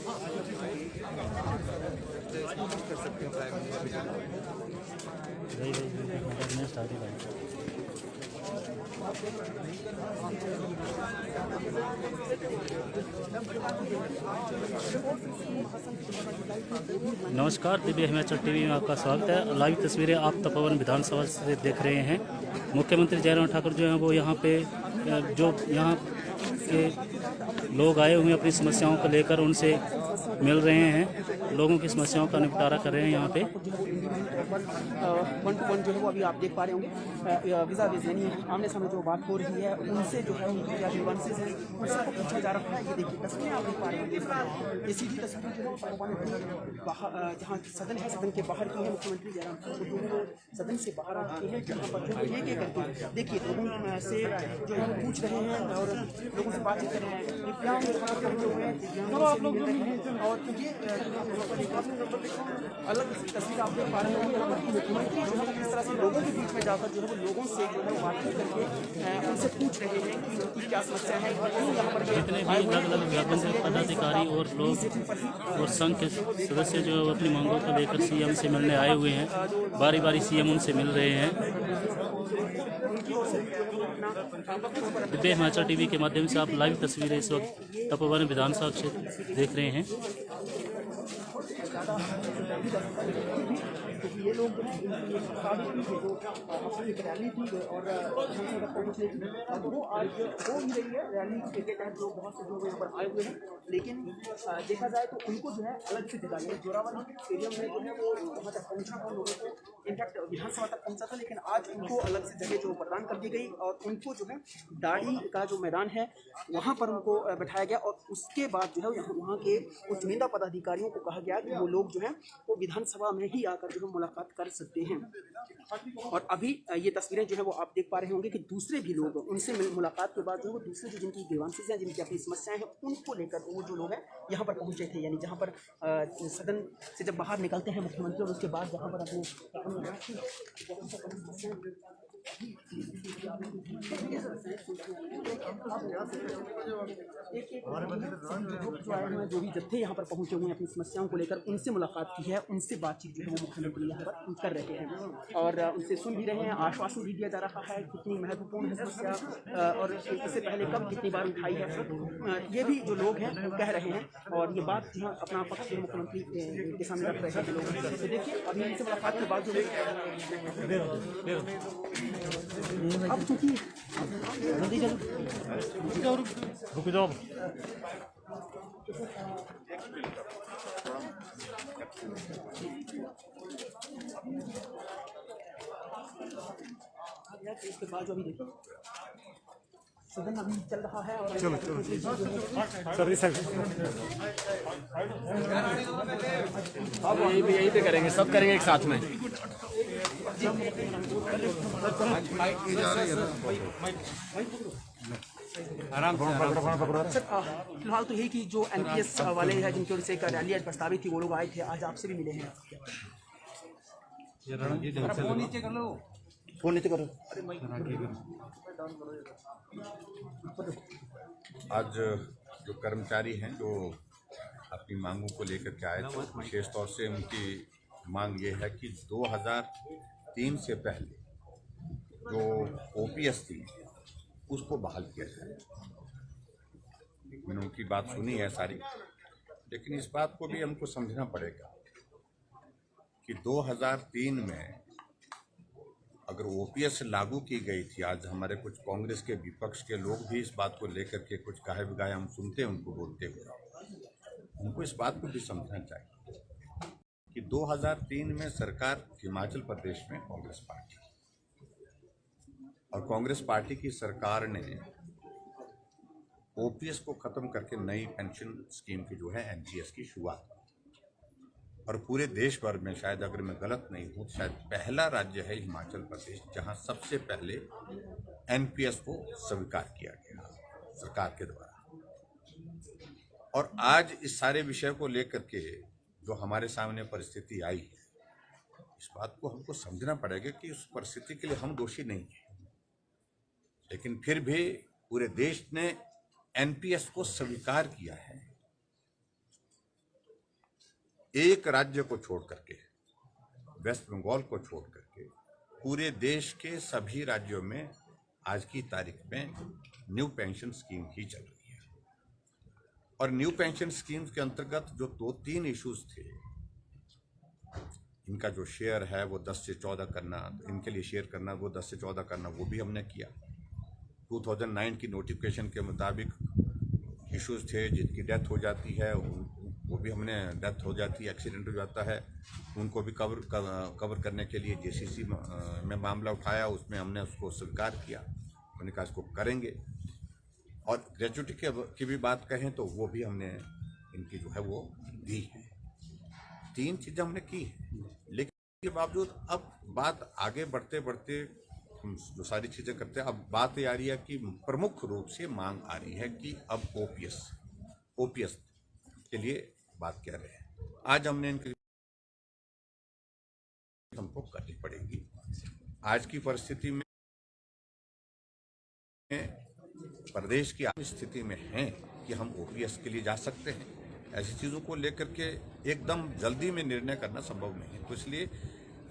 नमस्कार, दिव्य हिमाचल टीवी में आपका स्वागत है। लाइव तस्वीरें आप तपोवन विधानसभा से देख रहे हैं। मुख्यमंत्री जयराम ठाकुर जो हैं वो यहाँ पे जो यहाँ के लोग आए हुए अपनी समस्याओं को लेकर उनसे मिल रहे हैं, लोगों की समस्याओं का निपटारा कर रहे हैं। यहाँ पे 1 to 1 जो है वो अभी आप देख पा रहे होंगे वीज़ा बेस यानी आमने सामने जो बात हो रही है उनसे जो है उनकी क्या ग्रीवेंसेस हैं उन सबको पूछा जा रहा है। ये देखिए तस्वीरें आप देख पा रहे होंगे, ये सीधी तस्वीर जो है जहाँ सदन है, सदन के बाहर की है। मुख्यमंत्री जयराम ठाकुर जो है सदन से बाहर आ चुके हैं, जहाँ पर जो है एक करके देखिए लोगों से जो है पूछ रहे हैं और लोगों से बातचीत कर रहे हैं। दिव्यांग पहुँचे हुए हैं आप लोग और ये अलग तस्वीर आप देख पा रहे हैं। मुख्यमंत्री जो है किस तरह से लोगों के बीच में जाकर जो है वो लोगों से जो है बातचीत करके उनसे पूछ रहे हैं कि उनकी क्या समस्या है। यहाँ पर जितने भी अलग अलग विभागों के पदाधिकारी और लोग और संघ के सदस्य जो अपनी मांगों को लेकर सीएम से मिलने आए हुए हैं, बारी बारी सीएम उनसे मिल रहे हैं। दिव्य हिमाचल टीवी के माध्यम से आप लाइव तस्वीरें इस वक्त तपोवन विधानसभा क्षेत्र देख रहे हैं। ये लोग जो है अपनी एक रैली थी और वो आज हो ही रही है। रैली के तहत जो बहुत से लोग यहाँ पर आए हुए हैं, लेकिन देखा जाए तो उनको जो है अलग से जगह है। जोरावर स्टेडियम में जो है वो वहाँ तक पहुँचना था लोगों को, इनफैक्ट विधानसभा तक पहुँचा था, लेकिन आज उनको अलग से जगह जो प्रदान कर दी गई और उनको जो है दाढ़ी का जो मैदान है वहाँ पर उनको बैठाया गया। और उसके बाद जो है वहाँ के चुनिंदा पदाधिकारियों को कहा गया कि वो लोग जो है वो विधानसभा में ही आकर जो है मुलाकात कर सकते हैं। और अभी ये तस्वीरें जो है वो आप देख पा रहे होंगे कि दूसरे भी लोग उनसे मुलाकात के बाद जो है वो दूसरे जो जिनकी ग्रीवेंसेस हैं, जिनकी अपनी समस्याएं हैं, उनको लेकर वो जो लोग हैं यहाँ पर पहुँचे थे। यानी जहाँ पर सदन से जब बाहर निकलते हैं मुख्यमंत्री और उसके बाद जहाँ पर अपने जो भी जत्थे यहाँ पर पहुँचे हुए हैं अपनी समस्याओं को लेकर उनसे मुलाकात की है, उनसे बातचीत जो है वो मुख्यमंत्री यहाँ पर कर रहे हैं और उनसे सुन भी रहे हैं। आश्वासन भी दिया जा रहा है कितनी महत्वपूर्ण है समस्या और इससे पहले कब कितनी बार उठाई है, ये भी जो लोग हैं वो कह रहे हैं और ये बात जो है अपना पक्ष मुख्यमंत्री के सामने रख रहे हैं लोग। तो देखिए अभी इनसे मुलाकात के बाद जो अब चूँकि रुक जाओ। इसके बाद जो अभी देखिए सदन अभी चल रहा है और चलो अब यहीं पे करेंगे, सब करेंगे एक साथ में। आराम सर, फिलहाल तो यही कि जो एनपीएस वाले हैं जिनकी ओर से एक रैली आज प्रस्तावित थी वो लोग आए थे, आज आपसे भी मिले हैं। फोन नीचे करो। आज जो कर्मचारी हैं जो अपनी मांगों को लेकर के आए थे, विशेष तौर से उनकी मांग ये है कि 2003 से पहले जो ओपीएस थी उसको बहाल किया जाए। मैंने उनकी बात सुनी है सारी, लेकिन इस बात को भी हमको समझना पड़ेगा कि 2003 में अगर ओपीएस लागू की गई थी, आज हमारे कुछ कांग्रेस के विपक्ष के लोग भी इस बात को लेकर के कुछ कहे बिगाए हम सुनते हैं उनको बोलते हुए, उनको इस बात को भी समझना चाहिए कि 2003 में सरकार हिमाचल प्रदेश में कांग्रेस पार्टी और कांग्रेस पार्टी की सरकार ने ओपीएस को खत्म करके नई पेंशन स्कीम की जो है एनपीएस की शुरुआत, और पूरे देश भर में शायद अगर मैं गलत नहीं हूँ शायद पहला राज्य है हिमाचल प्रदेश जहाँ सबसे पहले एनपीएस को स्वीकार किया गया सरकार के द्वारा। और आज इस सारे विषय को लेकर के जो हमारे सामने परिस्थिति आई है, इस बात को हमको समझना पड़ेगा कि उस परिस्थिति के लिए हम दोषी नहीं हैं, लेकिन फिर भी पूरे देश ने एनपीएस को स्वीकार किया है। एक राज्य को छोड़ करके, वेस्ट बंगाल को छोड़ करके पूरे देश के सभी राज्यों में आज की तारीख में न्यू पेंशन स्कीम ही चल रही है। और न्यू पेंशन स्कीम के अंतर्गत जो 2-3 इश्यूज थे, इनका जो शेयर है वो 10 से 14 करना, इनके लिए शेयर करना वो 10 से 14 करना, वो भी हमने किया। 2009 की नोटिफिकेशन के मुताबिक इश्यूज थे जिनकी डेथ हो जाती है, वो भी हमने, डेथ हो जाती है, एक्सीडेंट हो जाता है, उनको भी कवर करने के लिए जेसीसी में मामला उठाया, उसमें हमने उसको स्वीकार किया, मैंने कहा इसको करेंगे। और ग्रेजुएटी की भी बात कहें तो वो भी हमने इनकी जो है वो दी है। 3 चीज़ें हमने की है, लेकिन इसके बावजूद अब बात आगे बढ़ते बढ़ते हम जो सारी चीज़ें करते हैं, अब बात ये आ रही है कि प्रमुख रूप से मांग आ रही है कि अब ओपीएस के लिए बात कह रहे हैं। आज हमने इनकी हमको करनी पड़ेगी। आज की परिस्थिति में प्रदेश की स्थिति में है कि हम ओपीएस के लिए जा सकते हैं। ऐसी चीज़ों को लेकर के एकदम जल्दी में निर्णय करना संभव नहीं है, तो इसलिए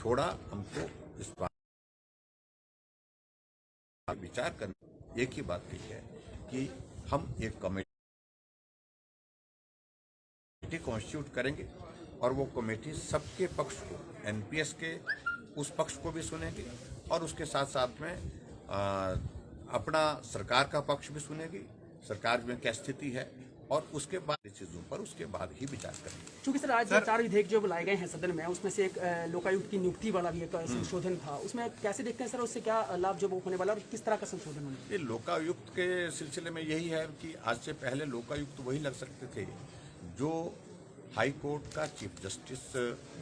थोड़ा हमको इस बात विचार करना। एक ही बात कही है कि हम एक कमेटी कॉन्स्टिट्यूट करेंगे और वो कमेटी सबके पक्ष को, एनपीएस के उस पक्ष को भी सुनेगी और उसके साथ साथ में अपना सरकार का पक्ष भी सुनेगी, सरकार में क्या स्थिति है, और उसके बाद चीजों पर उसके बाद ही विचार करेंगे। चूंकि सर आज 4 विधेयक जो लाए गए हैं सदन में, उसमें से एक लोकायुक्त की नियुक्ति वाला भी एक संशोधन था, उसमें कैसे देखते हैं सर, उससे क्या लाभ जो होने वाला और किस तरह का संशोधन होने? ये लोकायुक्त के सिलसिले में यही है कि आज से पहले लोकायुक्त वही लग सकते थे जो हाई कोर्ट का चीफ जस्टिस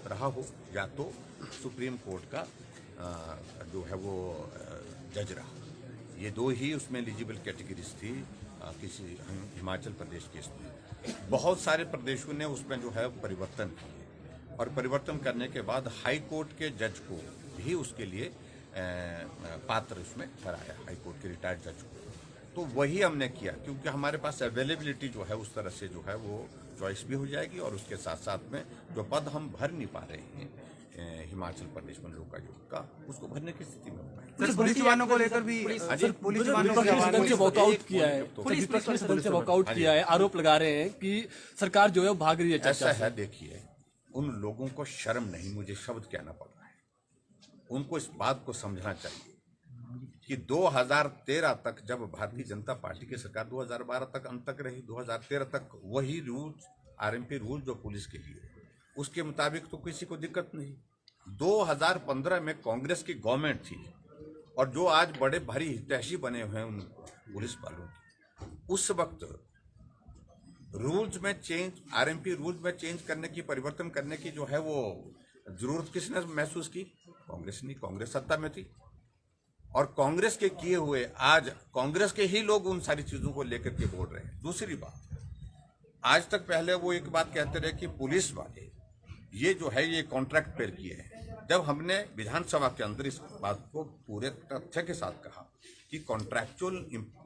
रहा हो या तो सुप्रीम कोर्ट का जो है वो जज रहा। ये 2 ही उसमें एलिजिबल कैटेगरीज थी किसी हिमाचल प्रदेश के इसमें। बहुत सारे प्रदेशों ने उसमें जो है परिवर्तन किए और परिवर्तन करने के बाद हाई कोर्ट के जज को भी उसके लिए पात्र उसमें ठहराया, हाई कोर्ट के रिटायर्ड जज को। तो वही हमने किया क्योंकि हमारे पास अवेलेबिलिटी जो है उस तरह से जो है वो चॉइस भी हो जाएगी और उसके साथ साथ में जो पद हम भर नहीं पा रहे हैं हिमाचल प्रदेश में लोकायुक्त का, उसको भरने की स्थिति में हो पाएगी। सर पुलिस वालों को लेकर भी पुलिस वालों ने वॉकआउट किया है, विपक्ष ने सदन से वॉकआउट किया है, आरोप लगा रहे हैं कि सरकार जो है वो भाग रही है। ऐसा है, देखिए उन लोगों को शर्म नहीं, मुझे शब्द कहना पड़ रहा है, उनको इस बात को समझना चाहिए कि 2013 तक जब भारतीय जनता पार्टी की सरकार 2012 तक अंत तक रही, 2013 तक वही रूल्स, आरएमपी रूल जो पुलिस के लिए, उसके मुताबिक तो किसी को दिक्कत नहीं। 2015 में कांग्रेस की गवर्नमेंट थी और जो आज बड़े भारी हितैषी बने हुए हैं उन पुलिस वालों के, उस वक्त रूल्स में चेंज, आरएमपी रूल्स में चेंज करने की, परिवर्तन करने की जो है वो जरूरत किसने महसूस की? कांग्रेस ने। कांग्रेस सत्ता में थी और कांग्रेस के किए हुए आज कांग्रेस के ही लोग उन सारी चीजों को लेकर के बोल रहे हैं। दूसरी बात, आज तक पहले वो एक बात कहते रहे कि पुलिस वाले ये जो है ये कॉन्ट्रैक्ट पर किए हैं। जब हमने विधानसभा के अंदर इस बात को पूरे तथ्य के साथ कहा कि कॉन्ट्रैक्चुअल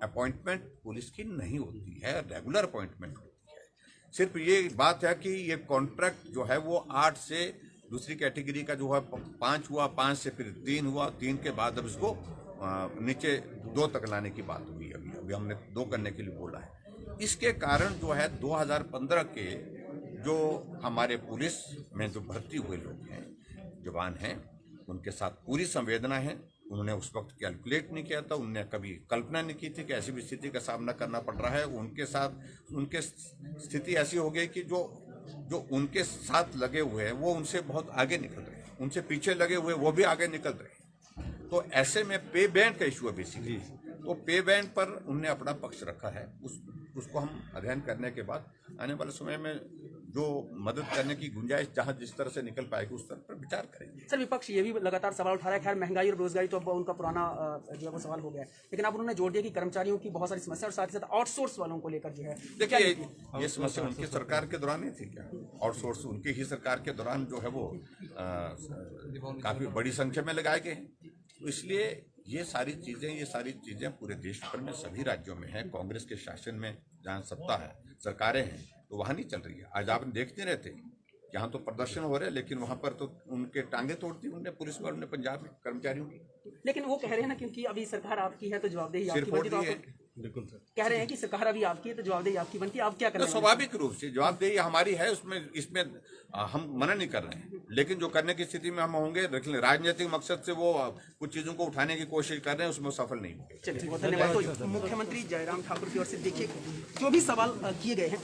अपॉइंटमेंट पुलिस की नहीं होती है, रेगुलर अपॉइंटमेंट होती है। सिर्फ ये बात है कि ये कॉन्ट्रैक्ट जो है वो 8 से दूसरी कैटेगरी का जो है 5 हुआ, 5 से फिर 3 हुआ, 3 के बाद अब इसको नीचे 2 तक लाने की बात हुई। अभी हमने 2 करने के लिए बोला है। इसके कारण जो है 2015 के जो हमारे पुलिस में जो भर्ती हुए लोग हैं, जवान हैं, उनके साथ पूरी संवेदना है। उन्होंने उस वक्त कैलकुलेट नहीं किया था, उन्होंने कभी कल्पना नहीं की थी कि ऐसी भी स्थिति का सामना करना पड़ रहा है। उनके साथ उनके स्थिति ऐसी हो गई कि जो उनके साथ लगे हुए हैं वो उनसे बहुत आगे निकल रहे हैं, उनसे पीछे लगे हुए वो भी आगे निकल रहे हैं। तो ऐसे में पे बैंड का इशू है बेसिकली। तो पे बैंड पर उन्होंने अपना पक्ष रखा है। उसको हम अध्ययन करने के बाद आने वाले समय में जो मदद करने की गुंजाइश जहां जिस तरह से निकल पाएगी उस तरह पर विचार करेंगे। सर विपक्ष ये भी लगातार सवाल उठा रहा है, खैर महंगाई और बेरोजगारी तो अब उनका पुराना जो है वो सवाल हो गया है, लेकिन अब उन्होंने जोड़ दिया कि कर्मचारियों की बहुत सारी समस्या और साथ ही साथ आउटसोर्स वालों को लेकर जो है, देखिए ये समस्या उनकी सरकार के दौरान ही थी क्या? आउटसोर्स उनकी ही सरकार के दौरान जो है वो काफी बड़ी संख्या में लगाए गए हैं। तो इसलिए ये सारी चीजें पूरे देश भर में सभी राज्यों में है। कांग्रेस के शासन में जहाँ सत्ता है, सरकारें हैं, तो वहाँ नहीं चल रही है। आज आप देखते रहते यहाँ तो प्रदर्शन हो रहे हैं, लेकिन वहाँ पर तो उनके टांगे तोड़ दी उनने पुलिस वालों ने, पंजाब में कर्मचारियों की। लेकिन वो कह रहे हैं ना, क्योंकि अभी सरकार आपकी है तो जवाबदेही सिर आपकी फोड़ बनती, तो दिए। आप कह रहे हैं कि सरकार अभी आपकी है तो जवाबदेही आपकी बनती है, आप क्या तो करें? स्वाभाविक रूप से जवाबदेही हमारी है, उसमें इसमें हम मना नहीं कर रहे हैं, लेकिन जो करने की स्थिति में हम होंगे, लेकिन राजनीतिक मकसद से वो कुछ चीजों को उठाने की कोशिश कर रहे हैं, उसमें सफल नहीं होंगे। चलिए बहुत धन्यवाद। तो मुख्यमंत्री जयराम ठाकुर की ओर से देखिए जो भी सवाल किए गए हैं